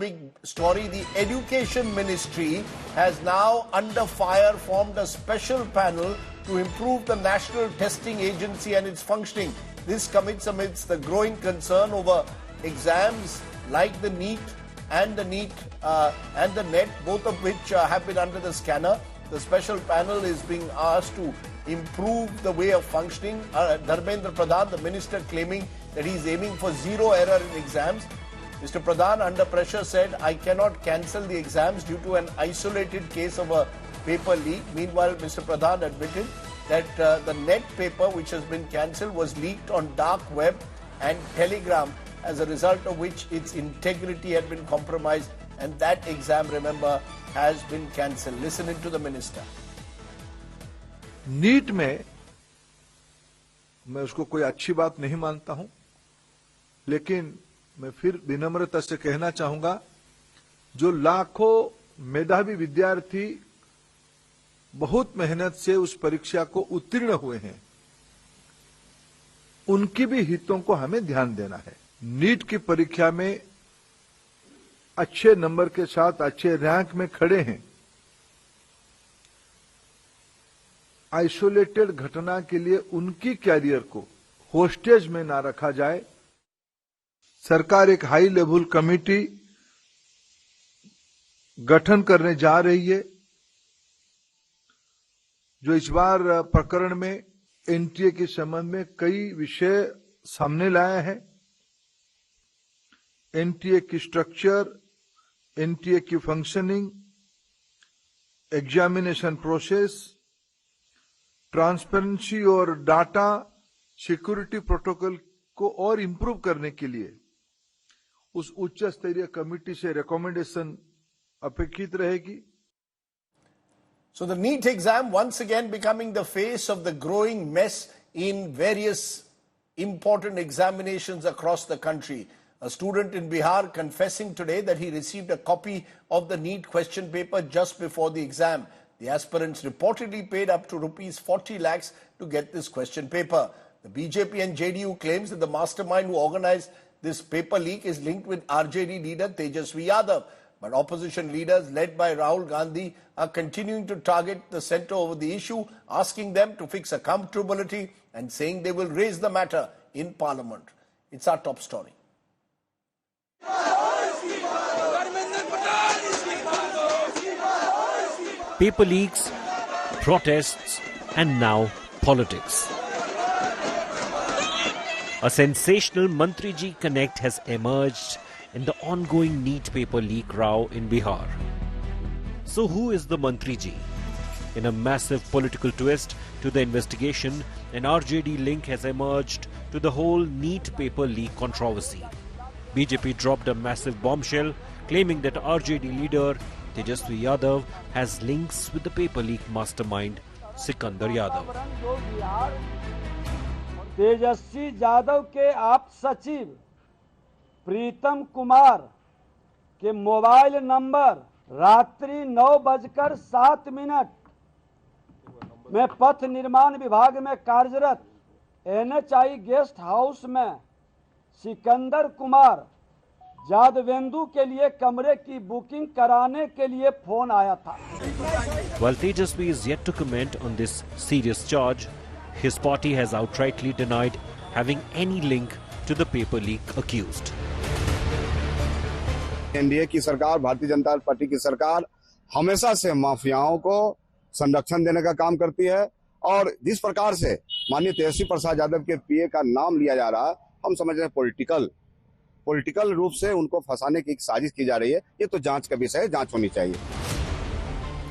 big story. The Education Ministry has now, under fire, formed a special panel to improve the National Testing Agency and its functioning. This comes amidst the growing concern over exams like the NEET and the NEET and the NET, both of which have been under the scanner. The special panel is being asked to improve the way of functioning. Dharmendra Pradhan, the minister, claiming that he is aiming for zero error in exams. Mr. Pradhan, under pressure, said, "I cannot cancel the exams due to an isolated case of a paper leak." Meanwhile, Mr. Pradhan admitted that the NET paper, which has been cancelled, was leaked on dark web and Telegram, as a result of which its integrity had been compromised, and that exam, remember, has been cancelled. Listen into the minister. NEET में मैं उसको कोई अच्छी बात नहीं मानता हूं, लेकिन मैं फिर विनम्रता से कहना चाहूंगा, जो लाखों मेधावी विद्यार्थी बहुत मेहनत से उस परीक्षा को उत्तीर्ण हुए हैं, उनकी भी हितों को हमें ध्यान देना है। नीट की परीक्षा में अच्छे नंबर के साथ अच्छे रैंक में खड़े हैं, आइसोलेटेड घटना के लिए उनकी कैरियर को होस्टेज में ना रखा जाए। सरकार एक हाई लेवल कमेटी गठन करने जा रही है, जो इस बार प्रकरण में एनटीए के संबंध में कई विषय सामने लाया है। एनटीए की स्ट्रक्चर, एनटीए की फंक्शनिंग, एग्जामिनेशन प्रोसेस, ट्रांसपेरेंसी और डाटा सिक्योरिटी प्रोटोकॉल को और इंप्रूव करने के लिए उस उच्च स्तरीय कमेटी से रिकमेंडेशन अपेक्षित रहेगी। So the NEET exam once again becoming the face of the growing mess in various important examinations across the country. A student in Bihar confessing today that he received a copy of the NEET question paper just before the exam. The aspirants reportedly paid up to rupees 40 lakhs to get this question paper. The BJP and JDU claims that the mastermind who organized this paper leak is linked with RJD leader Tejasvi Yadav. But opposition leaders led by Rahul Gandhi are continuing to target the centre over the issue, asking them to fix accountability and saying they will raise the matter in Parliament. It's our top story. Paper leaks, protests, and now politics. A sensational Mantri Ji Connect has emerged in the ongoing NEET paper leak row in Bihar. So who is the Mantri Ji? In a massive political twist to the investigation, an RJD link has emerged to the whole NEET paper leak controversy. BJP dropped a massive bombshell claiming that RJD leader Tejasvi Yadav has links with the paper leak mastermind Sikandar Yadav. Tejashwi Yadav के आप सचिव प्रीतम कुमार के mobile number रात्रि 9:07 में पथ निर्माण विभाग में कार्यरत NHI गेस्ट हाउस में सिकंदर कुमार जादवेंदु के लिए कमरे की बुकिंग कराने के लिए फोन आया था। While Tejasvi is yet to comment on this serious charge, his party has outrightly denied having any link to the paper leak accused. NDA की सरकार, भारतीय जनता पार्टी की सरकार हमेशा से माफियाओं को संरक्षण देने का काम करती है, और जिस प्रकार से माननीय तेजस्वी प्रसाद यादव के पीए का नाम लिया जा रहा है, हम समझ रहे हैं पॉलिटिकल रूप से उनको फंसाने की एक साजिश की जा रही है। ये तो जांच का विषय है, जांच होनी चाहिए।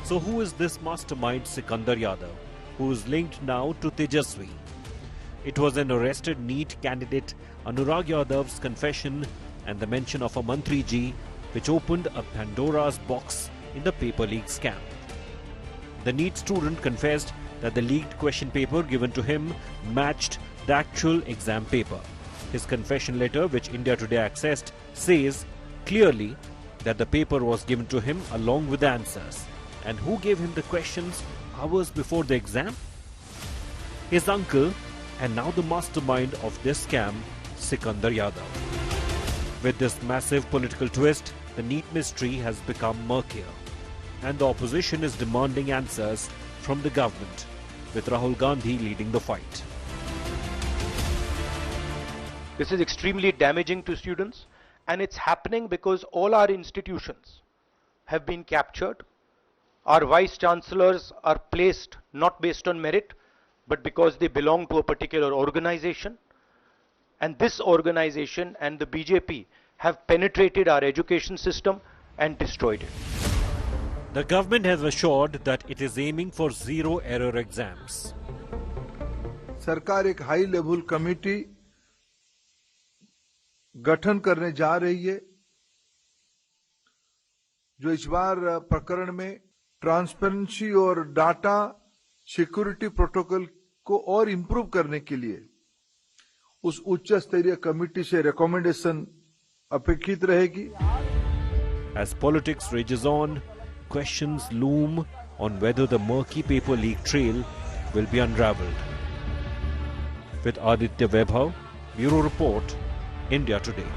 So who is this mastermind Sikandar Yadav, who is linked now to Tejasvi? It was an arrested NEET candidate Anurag Yadav's confession and the mention of a Mantri Ji which opened a Pandora's box in the paper leak scam. The NEET student confessed that the leaked question paper given to him matched the actual exam paper. His confession letter, which India Today accessed, says clearly that the paper was given to him along with the answers. And who gave him the questions hours before the exam? His uncle, and now the mastermind of this scam, Sikandar Yadav. With this massive political twist, the NEET mystery has become murkier, and the opposition is demanding answers from the government, with Rahul Gandhi leading the fight. This is extremely damaging to students, and it's happening because all our institutions have been captured. Our vice chancellors are placed not based on merit, but because they belong to a particular organization. And this organization and the BJP have penetrated our education system and destroyed it. The government has assured that it is aiming for zero-error exams. सरकार एक high level committee गठन करने जा रही है जो इस बार प्रकरण में ट्रांसपेरेंसी और डाटा सिक्योरिटी प्रोटोकॉल को और इंप्रूव करने के लिए उस उच्च स्तरीय कमेटी से रिकमेंडेशन अपेक्षित रहेगी. As politics rages on, questions loom on whether the murky paper leak trail will be unraveled. With Aditya Vaibhav, Bureau Report, India Today.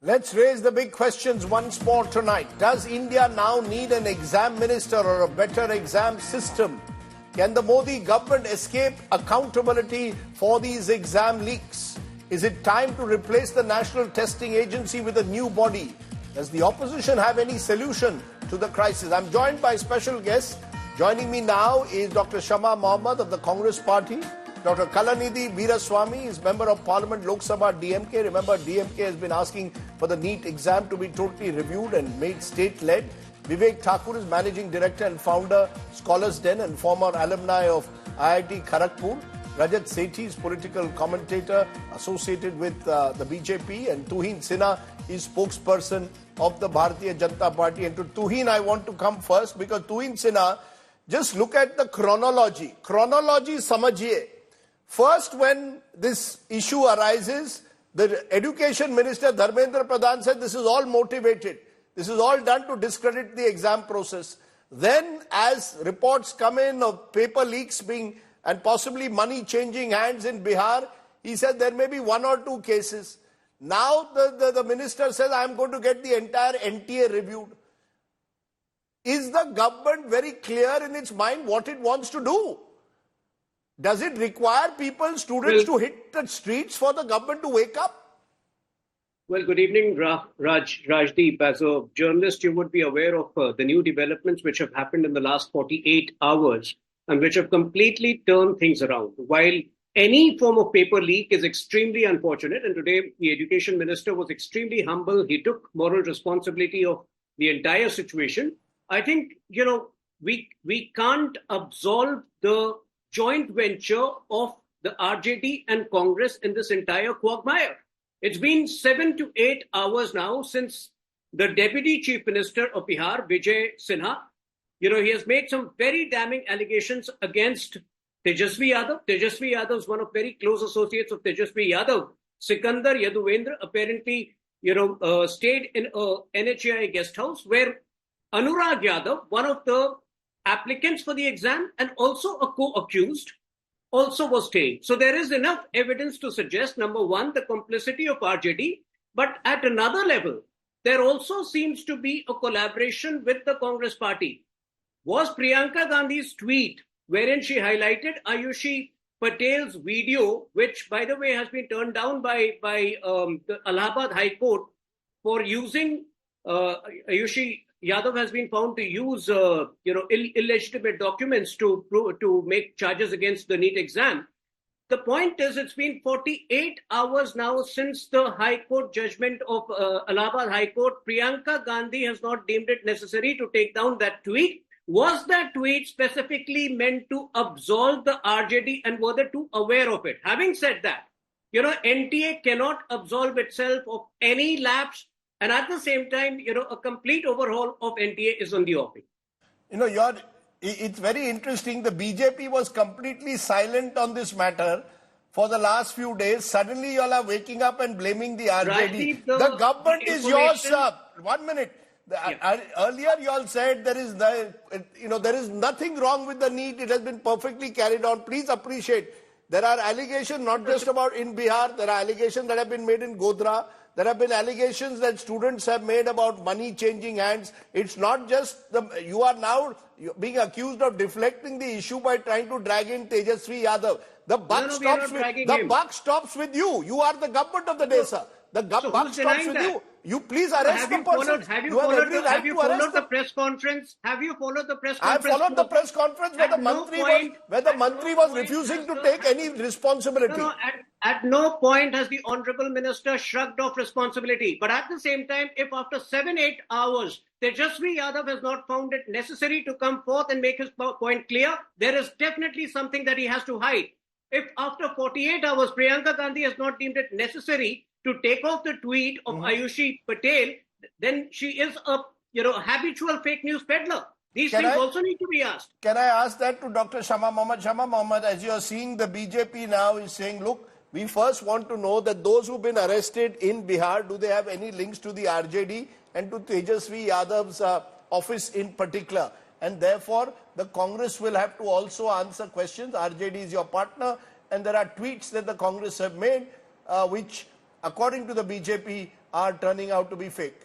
Let's raise the big questions once more tonight. Does India now need an exam minister or a better exam system? Can the Modi government escape accountability for these exam leaks? Is it time to replace the National Testing Agency with a new body? Does the opposition have any solution to the crisis? I'm joined by special guests. Joining me now is Dr. Shama Mohammed of the Congress Party. Dr. Kalanidhi Veeraswamy is Member of Parliament, Lok Sabha, DMK. Remember, DMK has been asking for the NEET exam to be totally reviewed and made state-led. Vivek Thakur is Managing Director and Founder, Scholars Den and former alumni of IIT Kharagpur. Rajat Sethi is political commentator associated with the BJP. And Tuhin Sinha is spokesperson of the Bharatiya Janata Party. And to Tuhin, I want to come first because Tuhin Sinha, just look at the chronology. Chronology samajhiye. First, when this issue arises, the Education Minister Dharmendra Pradhan said this is all motivated. This is all done to discredit the exam process. Then, as reports come in of paper leaks being and possibly money changing hands in Bihar, he said there may be one or two cases. Now the minister says, I am going to get the entire NTA reviewed. Is the government very clear in its mind what it wants to do? Does it require people, students to hit the streets for the government to wake up? Well, good evening, Rajdeep. As a journalist, you would be aware of the new developments which have happened in the last 48 hours and which have completely turned things around. While any form of paper leak is extremely unfortunate, and today the Education Minister was extremely humble. He took moral responsibility of the entire situation. I think, we can't absolve the joint venture of the RJD and Congress in this entire quagmire. It's been 7 to 8 hours now since the Deputy Chief Minister of Bihar, Vijay Sinha, he has made some very damning allegations against Tejasvi Yadav. Tejasvi Yadav is one of very close associates of Tejasvi Yadav. Sikandar Yaduvendra apparently, stayed in a NHAI guest house where Anurag Yadav, one of the applicants for the exam and also a co-accused, also was staying. So there is enough evidence to suggest, number one, the complicity of RJD, but at another level, there also seems to be a collaboration with the Congress party. Was Priyanka Gandhi's tweet, wherein she highlighted Ayushi Patel's video, which, by the way, has been turned down by the Allahabad High Court for using Ayushi Yadav has been found to use, illegitimate documents to make charges against the NEET exam. The point is, it's been 48 hours now since the High Court judgment of Allahabad High Court. Priyanka Gandhi has not deemed it necessary to take down that tweet. Was that tweet specifically meant to absolve the RJD and were they too aware of it? Having said that, NTA cannot absolve itself of any lapse. And at the same time, a complete overhaul of NTA is on the offing. It's very interesting. The BJP was completely silent on this matter for the last few days. Suddenly, you all are waking up and blaming the RJD. The government is yours, sir. 1 minute. Earlier, you all said there is nothing wrong with the NEET. It has been perfectly carried on. Please appreciate. There are allegations not just about in Bihar, there are allegations that have been made in Godhra. There have been allegations that students have made about money changing hands. It's not just you are now being accused of deflecting the issue by trying to drag in Tejasvi Yadav. The buck stops with you. You are the government of the day, sir. The buck stops with you. You please arrest the person. Have you followed the press conference? Have you followed the press conference? I followed the press conference where the Mantri was refusing to take any responsibility. At no point has the Honorable Minister shrugged off responsibility. But at the same time, if after 7-8 hours, Tejasvi Yadav has not found it necessary to come forth and make his point clear, there is definitely something that he has to hide. If after 48 hours, Priyanka Gandhi has not deemed it necessary to take off the tweet of Ayushi Patel, then she is a habitual fake news peddler. These things also need to be asked. Can I ask that to Dr. Shama Mohammed? Shama Mohammed, as you are seeing, the BJP now is saying, look, we first want to know that those who've been arrested in Bihar, do they have any links to the RJD and to Tejasvi Yadav's office in particular? And therefore, the Congress will have to also answer questions. RJD is your partner, and there are tweets that the Congress have made, which, according to the BJP, are turning out to be fake.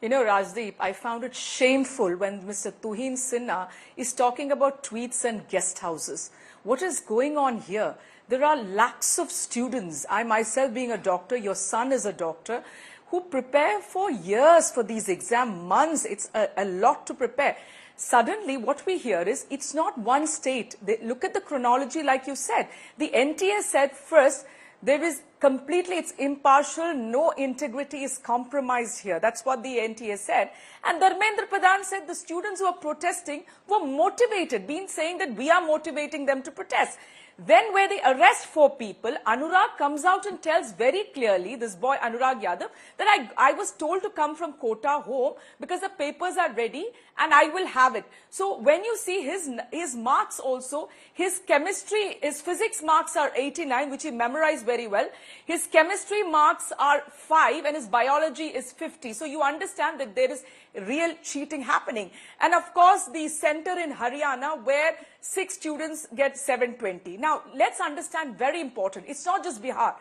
You know, Rajdeep, I found it shameful when Mr. Tuhin Sinha is talking about tweets and guest houses. What is going on here? There are lakhs of students, I myself being a doctor, your son is a doctor, who prepare for years for these exam months. It's a lot to prepare. Suddenly, what we hear is it's not one state. Look at the chronology like you said. The NTA said first, there is completely, it's impartial, no integrity is compromised here. That's what the NTA said. And Dharmendra Pradhan said the students who are protesting were motivated, been saying that we are motivating them to protest. Then where they arrest 4 people, Anurag comes out and tells very clearly, this boy Anurag Yadav, that I was told to come from Kota home because the papers are ready and I will have it. So when you see his marks also, his physics marks are 89, which he memorized very well. His chemistry marks are 5 and his biology is 50. So you understand that there is real cheating happening. And of course, the center in Haryana where 6 students get 720. Now, let's understand, very important, it's not just Bihar.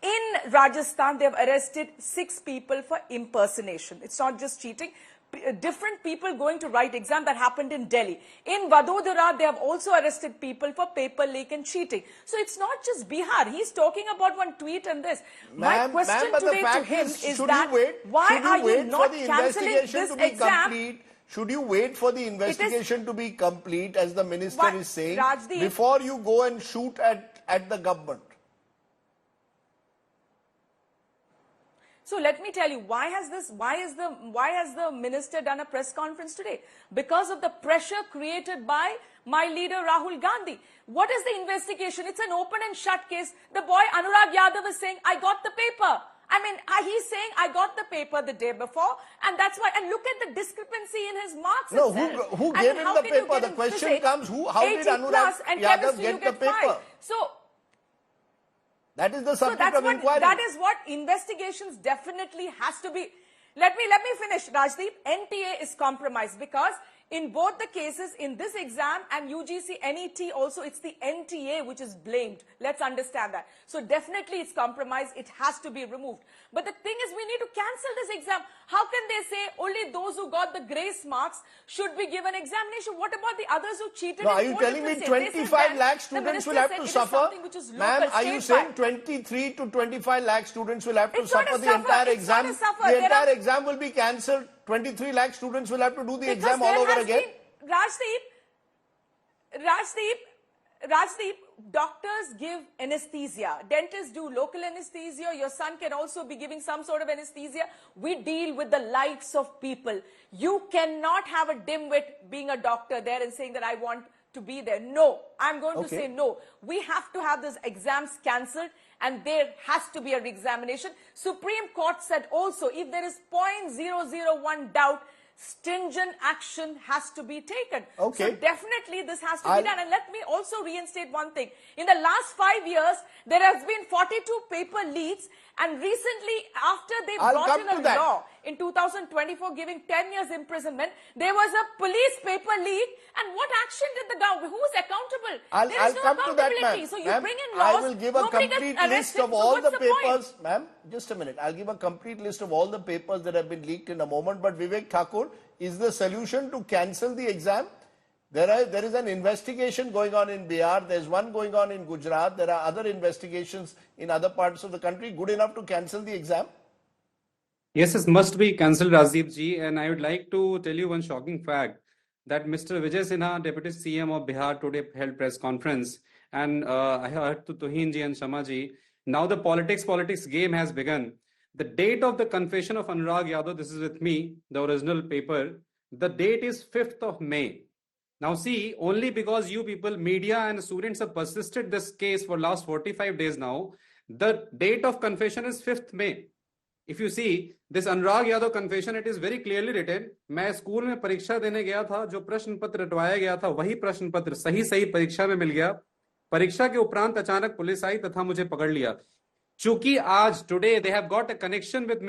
In Rajasthan, they have arrested 6 people for impersonation. It's not just cheating. Different people going to write exam. That happened in Delhi. In Vadodara, they have also arrested people for paper leak and cheating. So it's not just Bihar. He's talking about one tweet and this. My question today to him is that why are you not cancelling this exam? Should you wait for the investigation to be complete, as the minister is saying, before you go and shoot at the government? So let me tell you, why has the minister done a press conference today? Because of the pressure created by my leader Rahul Gandhi. What is the investigation? It's an open and shut case. The boy Anurag Yadav is saying, I got the paper. I mean, he's saying, I got the paper the day before, and that's why, and look at the discrepancy in his marks. No, who gave him the paper? The question comes, how did Anurag Yadav get the paper? So, that is the subject of inquiry. That is what investigations definitely has to be. Let me finish, Rajdeep. NTA is compromised because in both the cases, in this exam and UGC NET also, it's the NTA which is blamed. Let's understand that. So definitely it's compromised. It has to be removed. But the thing is, we need to cancel this exam. How can they say only those who got the grace marks should be given examination? What about the others who cheated? No, are you telling me 25 lakh students will have to suffer? Ma'am, are you saying 23 to 25 lakh students will have to suffer the entire exam? The entire exam will be cancelled. 23 lakh students will have to do the exam all over again. Rajdeep, doctors give anesthesia. Dentists do local anesthesia. Your son can also be giving some sort of anesthesia. We deal with the lives of people. You cannot have a dimwit being a doctor there and saying that I want to be there. No, I'm going to say no. We have to have these exams cancelled and there has to be a re-examination. Supreme Court said also if there is 0.001 doubt, stringent action has to be taken. So definitely this has to be done. And let me also reinstate one thing. In the last 5 years, there has been 42 paper leaks, and recently after they brought in a law, in 2024 giving 10 years imprisonment. There was a police paper leak, and what action did the government? Who is accountable? I'll no come to that, ma'am. So you bring in laws. I will give a complete list of all the papers, ma'am. Just a minute. I'll give a complete list of all the papers that have been leaked in a moment. But Vivek Thakur, is the solution to cancel the exam? There is an investigation going on in Bihar. There's one going on in Gujarat. There are other investigations in other parts of the country. Good enough to cancel the exam? Yes, it must be cancelled, Rajdeep ji. And I would like to tell you one shocking fact that Mr. Vijay Sinha, Deputy CM of Bihar, today held press conference. And I heard to Tuhin ji and Shama ji, now the politics game has begun. The date of the confession of Anurag Yadav, this is with me, the original paper, the date is 5th of May. Now see, only because you people, media and students have persisted this case for last 45 days now, the date of confession is 5th May. If you see, this Anurag Yadav confession, it is very clearly written, मैं school में परीक्षा देने गया था, जो प्रश्न पत्र रटवाया गया था, वही प्रश्न पत्र सही परीक्षा में मिल गया. परीक्षा के उपरांत अचानक पुलिस आई तथा मुझे पकड़ लिया. चूंकि आज, today, they have got a connection with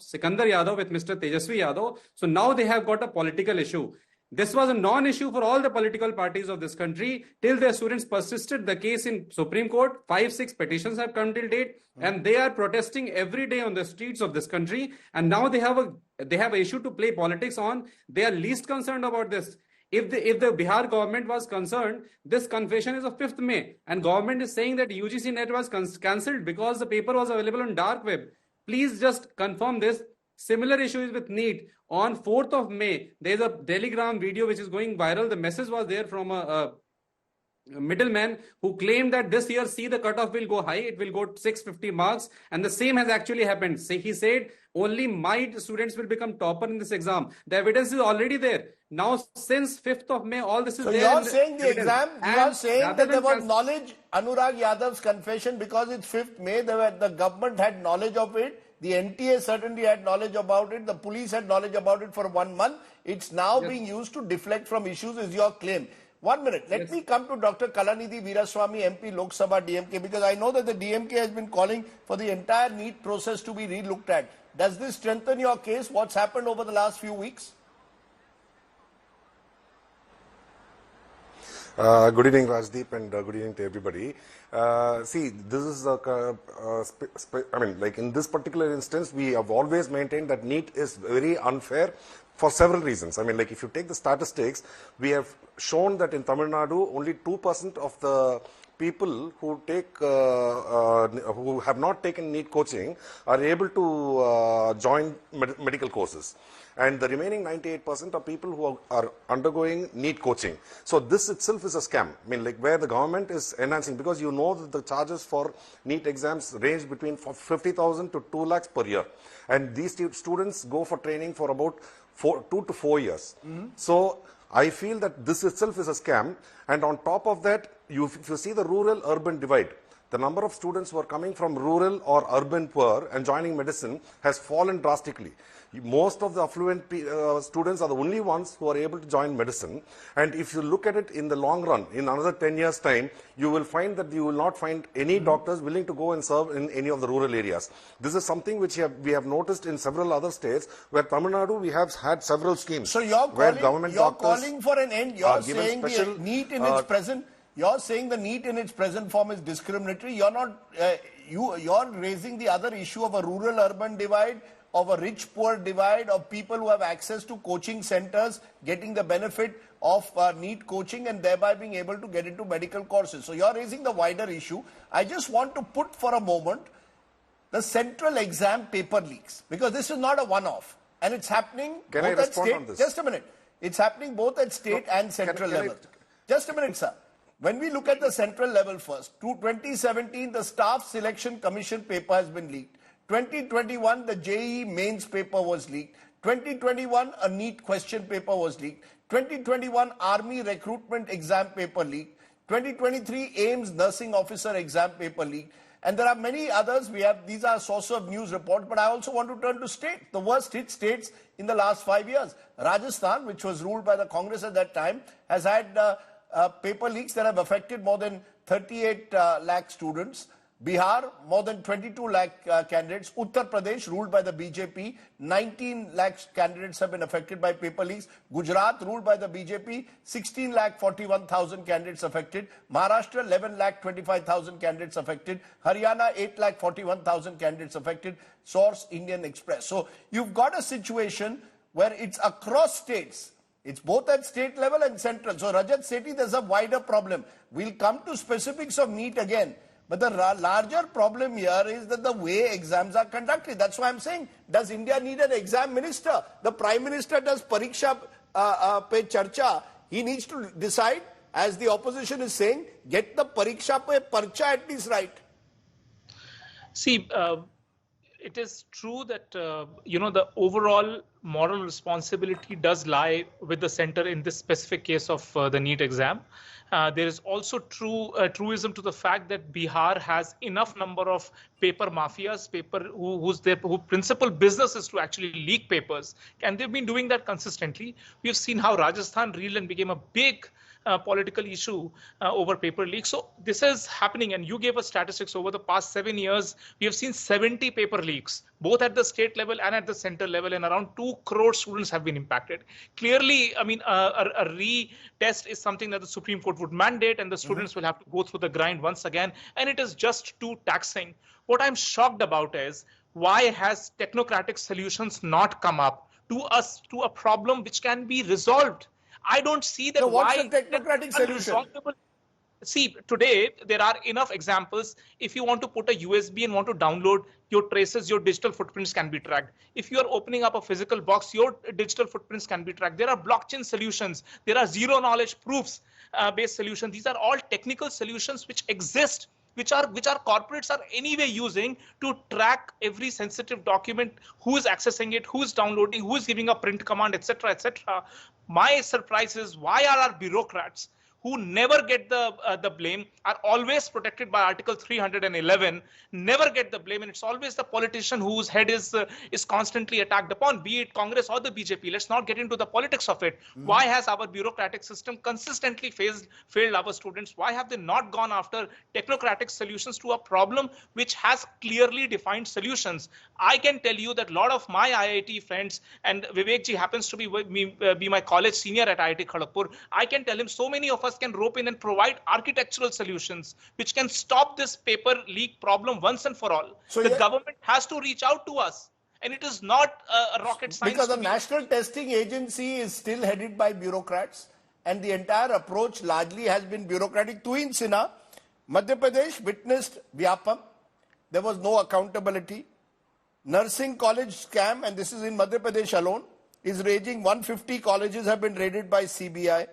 Sikandar Yadav with Mr. Tejasvi Yadav, so now they have got a political issue. This was a non-issue for all the political parties of this country till their students persisted the case in Supreme Court. 5-6 petitions have come till date, and they are protesting every day on the streets of this country. And now they have an issue to play politics on. They are least concerned about this. If the Bihar government was concerned, this confession is of 5th May, and government is saying that UGC net was cancelled because the paper was available on dark web. Please just confirm this. Similar issue is with NEET. On 4th of May, there is a Telegram video which is going viral. The message was there from a middleman who claimed that this year, see, the cutoff will go high. It will go 650 marks. And the same has actually happened. He said, only my students will become topper in this exam. The evidence is already there. Now, since 5th of May, all this is so there. So you're saying the exam, you are saying that there was knowledge, Anurag Yadav's confession, because it's 5th May, the government had knowledge of it. The NTA certainly had knowledge about it. The police had knowledge about it for 1 month. It's now being used to deflect from issues, is your claim. 1 minute. Let me come to Dr. Kalanidhi Veeraswamy, MP, Lok Sabha, DMK, because I know that the DMK has been calling for the entire NEET process to be re-looked at. Does this strengthen your case? What's happened over the last few weeks? Good evening, Rajdeep, and good evening to everybody. See, this is in this particular instance, we have always maintained that NEET is very unfair for several reasons. If you take the statistics, we have shown that in Tamil Nadu, only 2% of the people who have not taken NEET coaching are able to join medical courses. And the remaining 98% are people who are undergoing NEET coaching. So this itself is a scam. Where the government is enhancing, because you know that the charges for NEET exams range between 50,000 to 2 lakhs per year. And these students go for training for about 2 to 4 years. So I feel that this itself is a scam. And on top of that, if you see the rural-urban divide, the number of students who are coming from rural or urban poor and joining medicine has fallen drastically. Most of the affluent students are the only ones who are able to join medicine. And if you look at it in the long run, in another 10 years' time, you will find that you will not find any doctors willing to go and serve in any of the rural areas. This is something which we have noticed in several other states, where Tamil Nadu, we have had several schemes. So you're calling for an end. You're saying the NEET in its present... You're saying the NEET in its present form is discriminatory. You're not. You're raising the other issue of a rural-urban divide, of a rich-poor divide, of people who have access to coaching centers, getting the benefit of NEET coaching and thereby being able to get into medical courses. So you're raising the wider issue. I just want to put for a moment the central exam paper leaks, because this is not a one-off, and it's happening both at state. Just a minute. It's happening both at state and central level. Just a minute, sir. When we look at the central level first, to 2017, the Staff Selection Commission paper has been leaked. 2021, the JEE mains paper was leaked. 2021, a NEET question paper was leaked. 2021, Army recruitment exam paper leaked. 2023, AIMS nursing officer exam paper leaked. And there are many others. These are source of news reports, but I also want to turn to state. The worst hit states in the last 5 years. Rajasthan, which was ruled by the Congress at that time, has had paper leaks that have affected more than 38 lakh students. Bihar, more than 22 lakh candidates. Uttar Pradesh, ruled by the BJP, 19 lakh candidates have been affected by paper leaks. Gujarat, ruled by the BJP, 16 lakh 41,000 candidates affected. Maharashtra, 11 lakh 25,000 candidates affected. Haryana, 8 lakh 41,000 candidates affected. Source, Indian Express. So you've got a situation where it's across states. It's both at state level and central. So Rajat Sethi, there's a wider problem. We'll come to specifics of NEET again. But the larger problem here is that the way exams are conducted. That's why I'm saying, does India need an exam minister? The Prime Minister does pariksha pe charcha. He needs to decide, as the opposition is saying, get the pariksha pe parcha at least right. See, it is true that, the overall moral responsibility does lie with the center in this specific case of the NEET exam. There is also truism to the fact that Bihar has enough number of paper mafias, whose principal business is to actually leak papers, and they've been doing that consistently. We've seen how Rajasthan reeled and became a big political issue over paper leaks. So this is happening, and you gave us statistics. Over the past 7 years, we have seen 70 paper leaks, both at the state level and at the center level, and around 2 crore students have been impacted. Clearly, I mean, a retest is something that the Supreme Court would mandate, and the students will have to go through the grind once again, and it is just too taxing. What I'm shocked about is, why has technocratic solutions not come up to a problem which can be resolved? I don't see that. So what's the technocratic solution? See, today there are enough examples. If you want to put a USB and want to download your traces, your digital footprints can be tracked. If you are opening up a physical box, your digital footprints can be tracked. There are blockchain solutions. There are zero knowledge proofs based solutions. These are all technical solutions which exist, which our corporates are anyway using to track every sensitive document, who is accessing it, who is downloading, who is giving a print command, etc., etc. My surprise is, why are our bureaucrats, who never get the blame, are always protected by Article 311, never get the blame, and it's always the politician whose head is constantly attacked upon, be it Congress or the BJP. Let's not get into the politics of it. Why has our bureaucratic system consistently failed our students? Why have they not gone after technocratic solutions to a problem which has clearly defined solutions? I can tell you that a lot of my IIT friends, and Vivek ji happens to be my college senior at IIT Kharagpur, I can tell him so many of us can rope in and provide architectural solutions which can stop this paper leak problem once and for all. So the government has to reach out to us, and it is not a rocket science. Because the National Testing Agency is still headed by bureaucrats, and the entire approach largely has been bureaucratic. Tuhin Sinha, Madhya Pradesh witnessed Vyapam. There was no accountability. Nursing college scam, and this is in Madhya Pradesh alone, is raging. 150 colleges have been raided by CBI.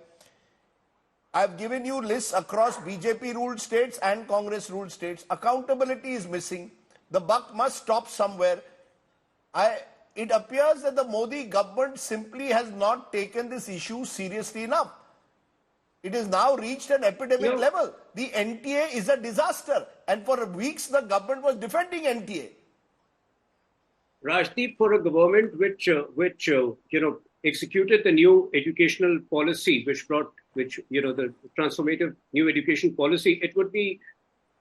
I've given you lists across BJP-ruled states and Congress-ruled states. Accountability is missing. The buck must stop somewhere. It appears that the Modi government simply has not taken this issue seriously enough. It has now reached an epidemic level. The NTA is a disaster, and for weeks the government was defending NTA. Rajdeep, for a government which executed the new educational policy, the transformative new education policy, it would be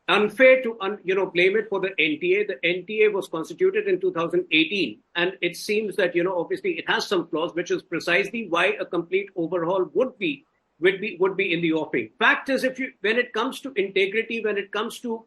unfair to blame it for the NTA. The NTA was constituted in 2018, and it seems that obviously it has some flaws, which is precisely why a complete overhaul would be in the offing. Fact is, when it comes to integrity, when it comes to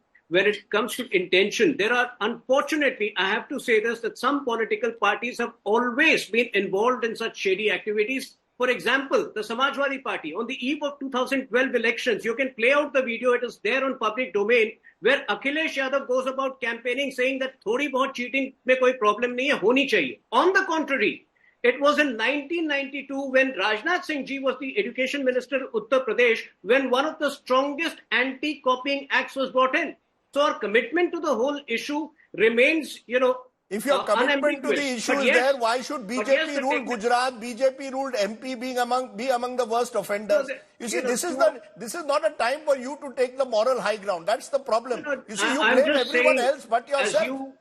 intention, there are, unfortunately, I have to say this, that some political parties have always been involved in such shady activities. For example, the Samajwadi Party, on the eve of 2012 elections, you can play out the video, it is there on public domain, where Akhilesh Yadav goes about campaigning saying that thodi bahut cheating mein koi problem nahi hai, honi chahiye. On the contrary, it was in 1992 when Rajnath Singh ji was the Education Minister of Uttar Pradesh, when one of the strongest anti-copying acts was brought in. So our commitment to the whole issue remains, if your commitment to the issue is there, why should BJP rule Gujarat, BJP ruled MP be among the worst offenders? You see, this is not a time for you to take the moral high ground. That's the problem. You see, you blame everyone else but yourself.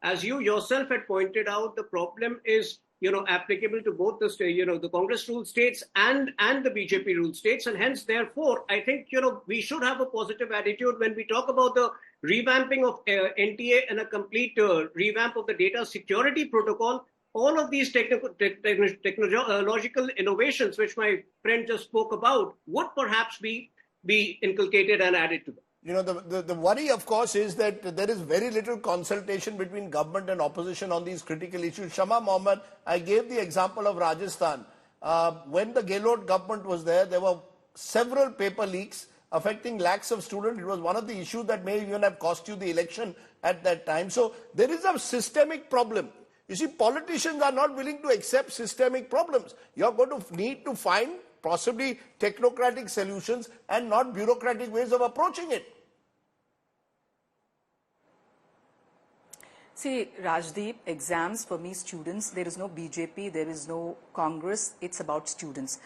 As you yourself had pointed out, the problem is applicable to both the Congress ruled states and the BJP ruled states. And hence, therefore, I think, we should have a positive attitude when we talk about the revamping of NTA and a complete revamp of the data security protocol. All of these technological innovations, which my friend just spoke about, would perhaps be inculcated and added to them. The worry, of course, is that there is very little consultation between government and opposition on these critical issues. Shama Mohammed, I gave the example of Rajasthan. When the Gehlot government was there were several paper leaks affecting lakhs of students. It was one of the issues that may even have cost you the election at that time. So there is a systemic problem. You see, politicians are not willing to accept systemic problems. You're going to need to find possibly technocratic solutions and not bureaucratic ways of approaching it. See, Rajdeep, exams for me, students, there is no BJP, there is no Congress, it's about students.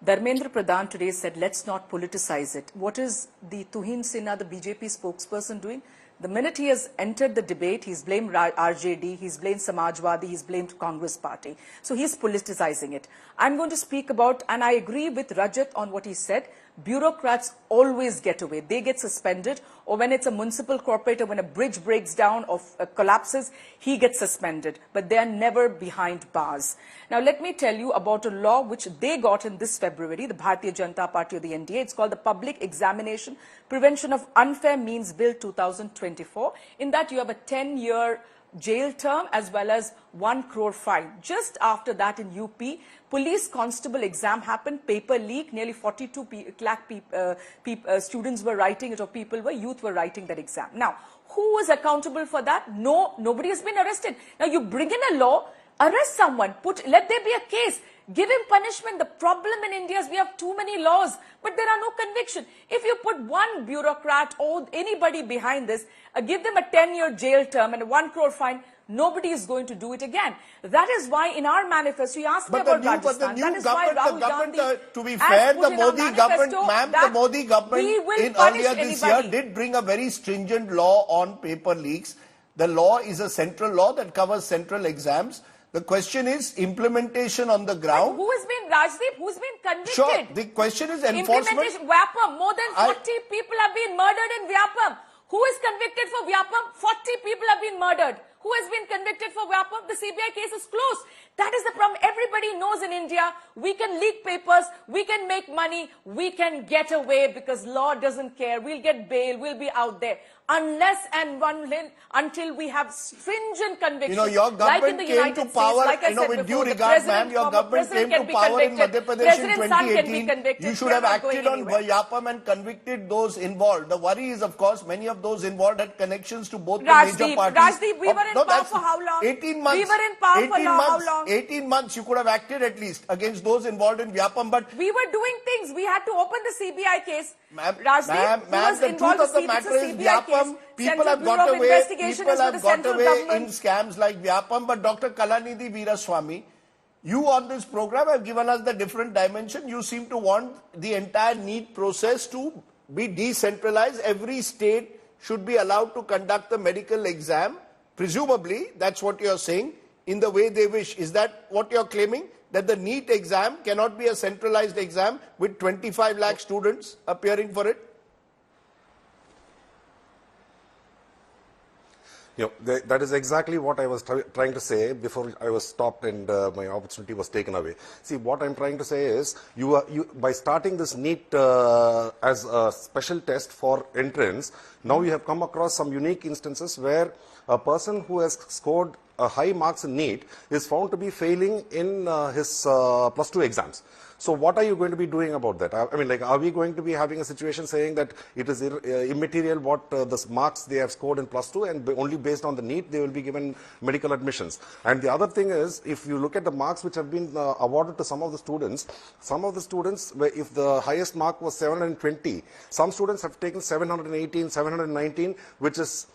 Dharmendra Pradhan today said, let's not politicize it. What is the Tuhin Sinha, the BJP spokesperson, doing? The minute he has entered the debate, he's blamed RJD, he's blamed Samajwadi, he's blamed Congress party. So he's politicizing it. I'm going to speak about, and I agree with Rajat on what he said, bureaucrats always get away. They get suspended, or when it's a municipal corporator, when a bridge breaks down or collapses, he gets suspended. But they are never behind bars. Now, let me tell you about a law which they got in this February, the Bharatiya Janata Party or the NTA. It's called the Public Examination Prevention of Unfair Means Bill 2024. In that, you have a 10-year jail term as well as 1 crore fine. Just after that in UP, police constable exam happened, paper leak, nearly 42 lakh students were writing it, or youth were writing that exam. Now, who was accountable for that? No, nobody has been arrested. Now, you bring in a law, arrest someone, let there be a case, give him punishment. The problem in India is we have too many laws, but there are no conviction. If you put one bureaucrat or anybody behind this, give them a 10-year jail term and a 1 crore fine, nobody is going to do it again. That is why in our manifesto, you asked me about Rajasthan. That is why Rahul Gandhi, to be fair, the Modi government, the Modi government in earlier this year did bring a very stringent law on paper leaks. The law is a central law that covers central exams. The question is implementation on the ground. But who has been, Rajdeep, who's been convicted? Sure, the question is enforcement. Vyapam, more than 40 people have been murdered in Vyapam. Who is convicted for Vyapam? 40 people have been murdered. Who has been convicted for Vyapam? The CBI case is closed. That is the problem. Everybody knows in India, we can leak papers, we can make money, we can get away because law doesn't care. We'll get bail, we'll be out there. Unless and until we have stringent conviction. Your government came to power, with due regard, ma'am, your government came to power in Madhya Pradesh in 2018. You should have acted on Vyapam and convicted those involved. The worry is, of course, many of those involved had connections to both the major parties. Rajdeep, we were in power for how long? 18 months. We were in power for how long? 18 months you could have acted at least against those involved in Vyapam, but we were doing things. We had to open the CBI case. Ma'am, the truth of the matter is Vyapam, people have got away in scams like Vyapam, but Dr. Kalanidhi Veeraswamy, you on this program have given us the different dimension. You seem to want the entire NEET process to be decentralized. Every state should be allowed to conduct the medical exam. Presumably, that's what you're saying, in the way they wish. Is that what you're claiming? That the NEET exam cannot be a centralized exam with 25 lakh students appearing for it? That is exactly what I was trying to say before I was stopped and my opportunity was taken away. See, what I'm trying to say is, by starting this NEET as a special test for entrance, now you have come across some unique instances where a person who has scored high marks in NEET is found to be failing in his plus 2 exams. So what are you going to be doing about that? I mean, are we going to be having a situation saying that it is immaterial what the marks they have scored in plus 2 and only based on the NEET they will be given medical admissions? And the other thing is, if you look at the marks which have been awarded to some of the students, if the highest mark was 720, some students have taken 718, 719, which is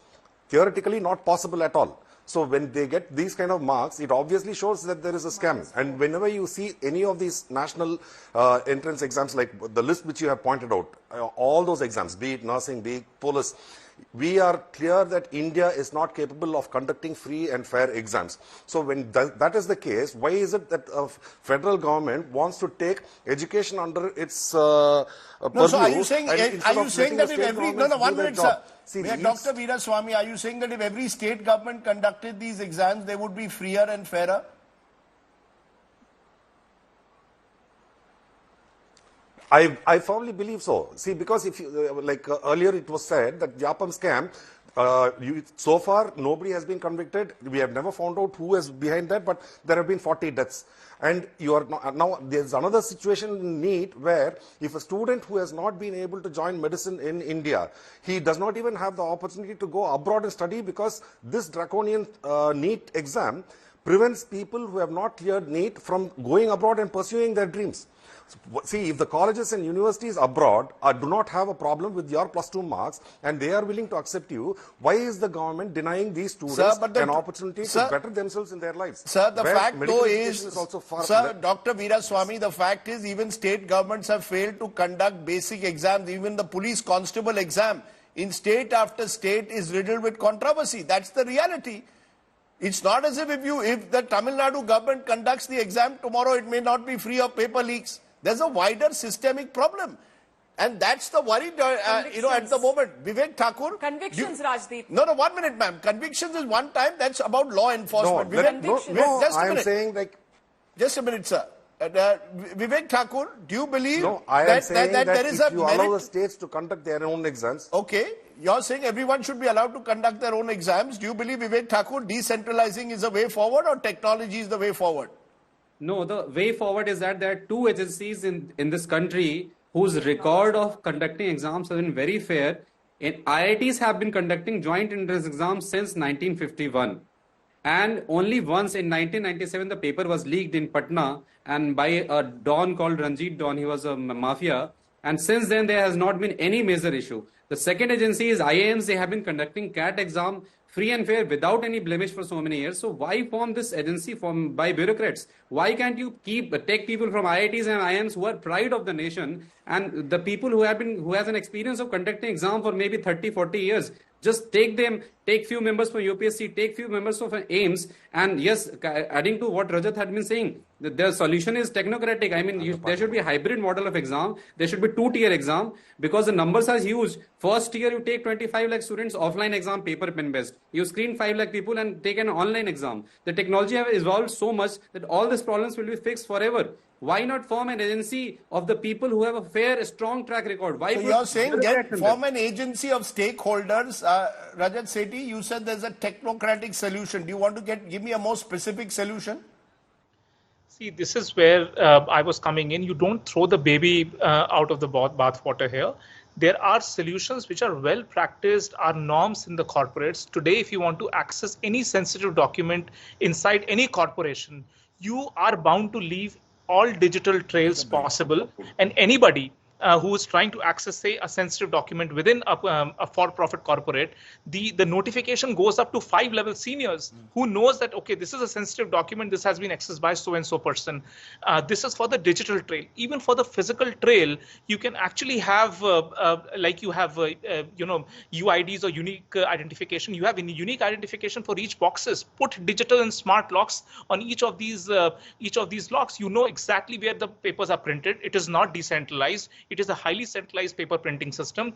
theoretically not possible at all. So when they get these kind of marks, it obviously shows that there is a scam. And whenever you see any of these national entrance exams, like the list which you have pointed out, all those exams, be it nursing, be it police, we are clear that India is not capable of conducting free and fair exams. So when that is the case, why is it that federal government wants to take education under its No, so are you saying, that if every, no, 1 minute, sir. See, Dr. Veeraswamy, are you saying that if every state government conducted these exams, they would be freer and fairer? I firmly believe so. See, because if you, earlier it was said that Yapam scam, so far nobody has been convicted. We have never found out who is behind that, but there have been 40 deaths. And you are now there's another situation in NEET where if a student who has not been able to join medicine in India, he does not even have the opportunity to go abroad and study because this draconian NEET exam prevents people who have not cleared NEET from going abroad and pursuing their dreams. See, if the colleges and universities abroad do not have a problem with your +2 marks and they are willing to accept you, why is the government denying these students an opportunity to better themselves in their lives? Sir, the fact though is Dr. Veeraswamy, the fact is even state governments have failed to conduct basic exams. Even the police constable exam in state after state is riddled with controversy. That's the reality. It's not as if if the Tamil Nadu government conducts the exam tomorrow, it may not be free of paper leaks. There's a wider systemic problem. And that's the worry, at the moment. Vivek Thakur. Convictions, Rajdeep. No, 1 minute, ma'am. Convictions is one time. That's about law enforcement. I'm saying just a minute, sir. Vivek Thakur, do you believe that there is if you allow the states to conduct their own exams? Okay. You're saying everyone should be allowed to conduct their own exams. Do you believe, Vivek Thakur, decentralizing is the way forward or technology is the way forward? No, the way forward is that there are two agencies in this country whose record of conducting exams has been very fair. IITs have been conducting joint entrance exams since 1951. And only once in 1997, the paper was leaked in Patna and by a don called Ranjit Don. He was a mafia. And since then, there has not been any major issue. The second agency is IIMs. They have been conducting CAT exam free and fair without any blemish for so many years. So why form this agency by bureaucrats? Why can't you take people from IITs and IIMs who are pride of the nation and the people who has an experience of conducting exam for maybe 30, 40 years? Just take them, take few members from UPSC, take few members from AIMS, and yes, adding to what Rajat had been saying, the solution is technocratic. I mean, there should be a hybrid model of exam. There should be 2-tier exam because the numbers are huge. First year, you take 25 lakh students, offline exam, paper pen based. You screen 5 lakh people and take an online exam. The technology has evolved so much that all these problems will be fixed forever. Why not form an agency of the people who have a fair, strong track record? Why so you're saying form an agency of stakeholders. Rajat Sethi, you said there's a technocratic solution. Do you want to give me a more specific solution? See, this is where I was coming in. You don't throw the baby out of the bathwater here. There are solutions which are well practiced, are norms in the corporates. Today, if you want to access any sensitive document inside any corporation, you are bound to leave all digital trails possible, and anybody who is trying to access, say, a sensitive document within a for-profit corporate, the notification goes up to 5-level seniors who knows that, okay, this is a sensitive document, this has been accessed by so-and-so person. This is for the digital trail. Even for the physical trail, you can actually have, like you have, UIDs or unique identification. You have a unique identification for each boxes. Put digital and smart locks on each of these locks. You know exactly where the papers are printed. It is not decentralized. It is a highly centralized paper printing system.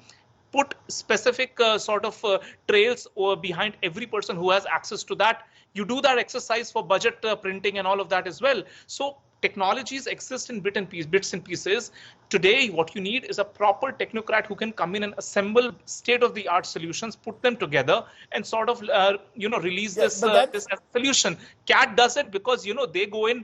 Put specific trails behind every person who has access to that. You do that exercise for budget printing and all of that as well. So technologies exist in bits and pieces. Today, what you need is a proper technocrat who can come in and assemble state-of-the-art solutions, put them together, and sort of release this as a solution. CAT does it because they go in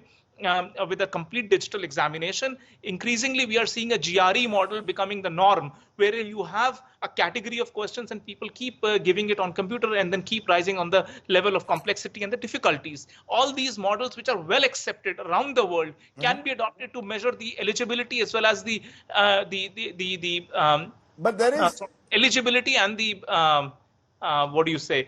with a complete digital examination. Increasingly, we are seeing a GRE model becoming the norm, wherein you have a category of questions and people keep giving it on computer and then keep rising on the level of complexity and the difficulties. All these models, which are well accepted around the world, can be adopted to measure the eligibility as well as the but there is eligibility and the what do you say?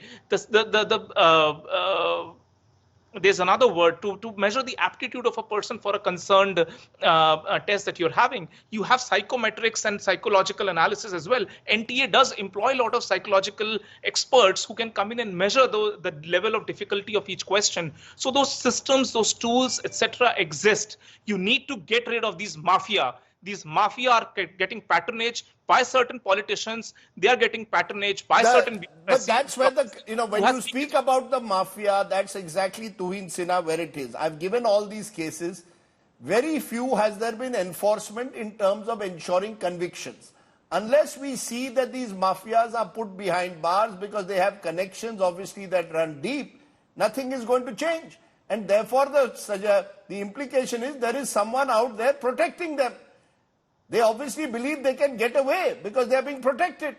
there's another word to measure the aptitude of a person for a concerned test that you're having. You have psychometrics and psychological analysis as well. NTA does employ a lot of psychological experts who can come in and measure the level of difficulty of each question. So those systems, those tools, etc. exist. You need to get rid of these mafia. These mafia are getting patronage by certain politicians. They are getting patronage by certain. But that's where when you speak about the mafia, that's exactly Tuhin Sinha where it is. I've given all these cases. Very few has there been enforcement in terms of ensuring convictions. Unless we see that these mafias are put behind bars because they have connections, obviously, that run deep, nothing is going to change. And therefore, the implication is there is someone out there protecting them. They obviously believe they can get away because they are being protected.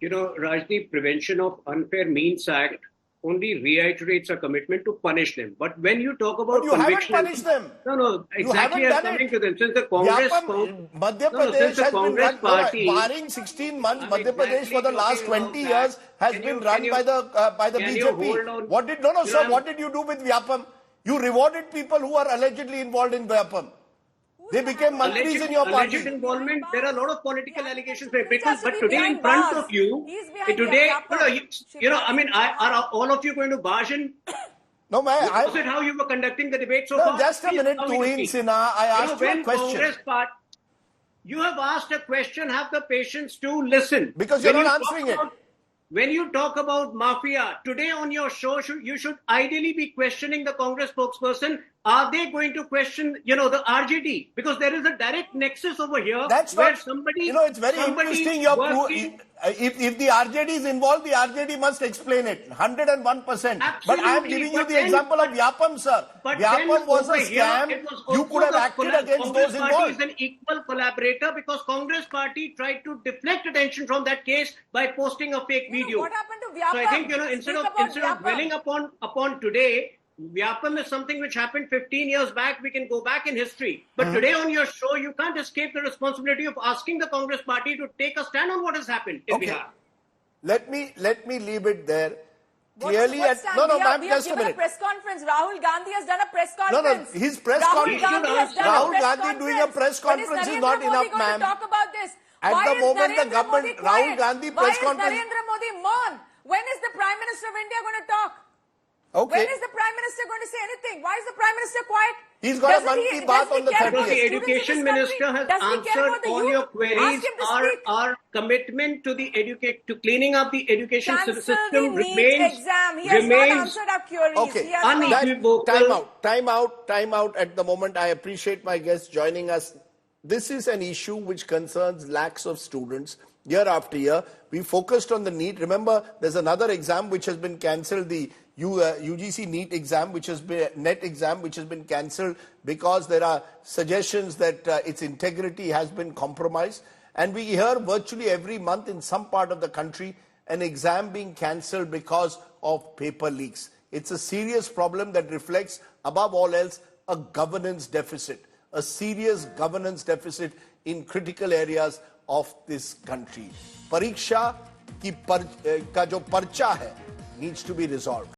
Rajdeep, Prevention of Unfair Means Act only reiterates a commitment to punish them. But when you talk about conviction, you haven't punished them. No, exactly. I'm coming to them. Since the Congress, Madhya Pradesh has been run, barring 16 months, Madhya Pradesh for the last 20 years has been run by the BJP. What did you do with Vyapam? You rewarded people who are allegedly involved in Vyapam. They became mantris in your party. Alleged involvement. There are a lot of political allegations. But today, in front of you, today, are all of you going to barge in? No, man. Was it how you were conducting the debate so far? Just a minute, Tuhin Sinha. I asked you a question. You have asked a question. Have the patience to listen. Because you're not answering it. When you talk about mafia, today on your show, you should ideally be questioning the Congress spokesperson. Are they going to question, the RJD? Because there is a direct nexus over here. That's where somebody... it's very interesting. If the RJD is involved, the RJD must explain it. 101%. Absolutely, but I am giving you the example of Vyapam, sir. Vyapam was a scam. You could have acted against those involved. Congress Party is an equal collaborator because Congress Party tried to deflect attention from that case by posting a fake video. What happened to Vyapam? So I think, instead of dwelling upon today, Vyapam is something which happened 15 years back. We can go back in history. But today on your show, you can't escape the responsibility of asking the Congress Party to take a stand on what has happened in Bihar. Let me leave it there. Clearly, ma'am, just a minute. A press conference. Rahul Gandhi has done a press conference. No, his press conference. Rahul Gandhi doing a press conference is not enough, ma'am. Talk about this. At the moment, the government, Rahul Gandhi press conference. Why is Narendra Modi mum? When is the Prime Minister of India going to talk? Okay. When is the Prime Minister going to say anything? Why is the Prime Minister quiet? He's got a monkey bath on the 30th. The Education Minister has answered all your queries. Our commitment to cleaning up the education system remains. He has not answered our queries. Okay. Time out at the moment. I appreciate my guests joining us. This is an issue which concerns lakhs of students year after year. We focused on the NEET. Remember, there's another exam which has been cancelled, the UGC NEET exam, which has been NET exam, which has been cancelled because there are suggestions that its integrity has been compromised. And we hear virtually every month in some part of the country an exam being cancelled because of paper leaks. It's a serious problem that reflects, above all else, a governance deficit, a serious governance deficit in critical areas of this country. Pariksha ka jo parcha hai needs to be resolved.